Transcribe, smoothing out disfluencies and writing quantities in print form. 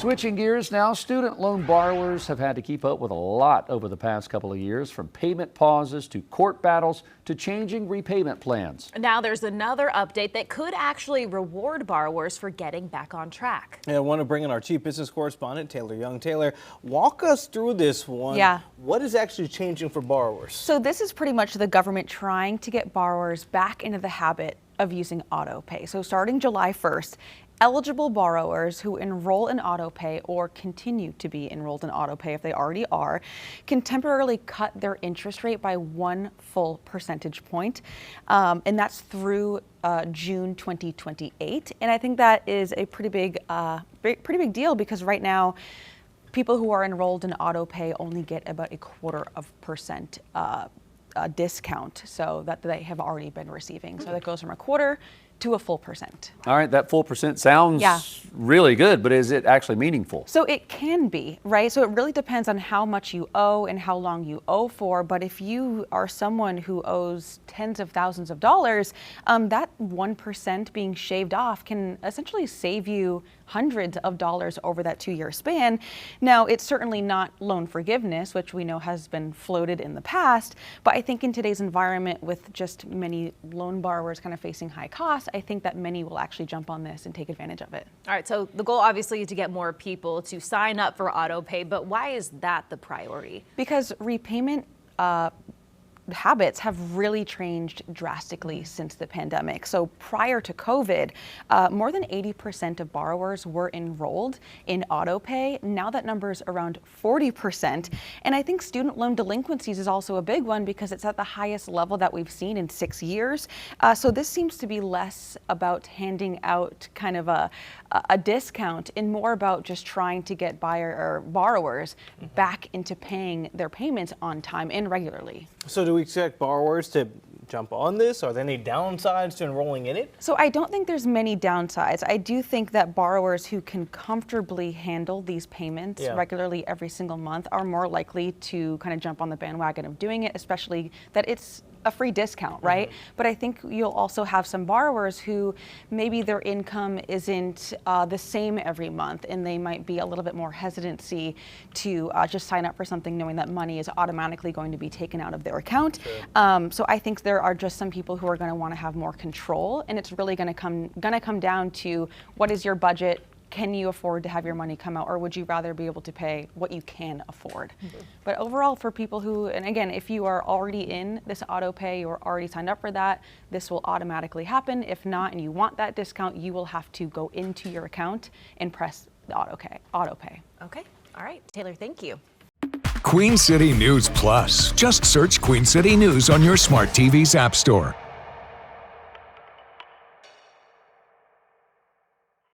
Switching gears now, student loan borrowers have had to keep up with a lot over the past couple of years, from payment pauses to court battles to changing repayment plans. Now there's another update that could actually reward borrowers for getting back on track. Yeah, I want to bring in our chief business correspondent, Taylor Young. Taylor, walk us through this one. Yeah. What is actually changing for borrowers? So this is pretty much the government trying to get borrowers back into the habit of using auto pay. So starting July 1st, eligible borrowers who enroll in auto pay or continue to be enrolled in auto pay if they already are can temporarily cut their interest rate by 1 full percentage point. And that's through June 2028. And I think that is a pretty big deal, because right now people who are enrolled in auto pay only get about 0.25% discount, so that they have already been receiving. So that goes from 0.25% to a full percent. All right, that full percent sounds really good, but is it actually meaningful? So it can be, right? So it really depends on how much you owe and how long you owe for. But if you are someone who owes tens of thousands of dollars, that 1% being shaved off can essentially save you hundreds of dollars over that 2-year span. Now, it's certainly not loan forgiveness, which we know has been floated in the past, but I think in today's environment, with just many loan borrowers kind of facing high costs, I think that many will actually jump on this and take advantage of it. All right, so the goal obviously is to get more people to sign up for auto pay, but why is that the priority? Because repayment habits have really changed drastically since the pandemic. So prior to COVID, more than 80% of borrowers were enrolled in auto pay. Now that number is around 40%. And I think student loan delinquencies is also a big one, because it's at the highest level that we've seen in 6 years. So this seems to be less about handing out kind of a discount and more about just trying to get borrowers back into paying their payments on time and regularly. So do we expect borrowers to jump on this? Are there any downsides to enrolling in it? So I don't think there's many downsides. I do think that borrowers who can comfortably handle these payments regularly every single month are more likely to kind of jump on the bandwagon of doing it, especially that it's a free discount, right? But I think you'll also have some borrowers who maybe their income isn't the same every month, and they might be a little bit more hesitancy to just sign up for something knowing that money is automatically going to be taken out of their account. So I think there are just some people who are going to want to have more control, and it's really going to come down to, what is your budget? Can you afford to have your money come out, or would you rather be able to pay what you can afford? But overall, for people who, and again, if you are already in this auto pay or already signed up for that, this will automatically happen. If not, and you want that discount, you will have to go into your account and press the auto pay. Okay, all right, Taylor, thank you. Queen City News Plus. Just search Queen City News on your smart TV's app store.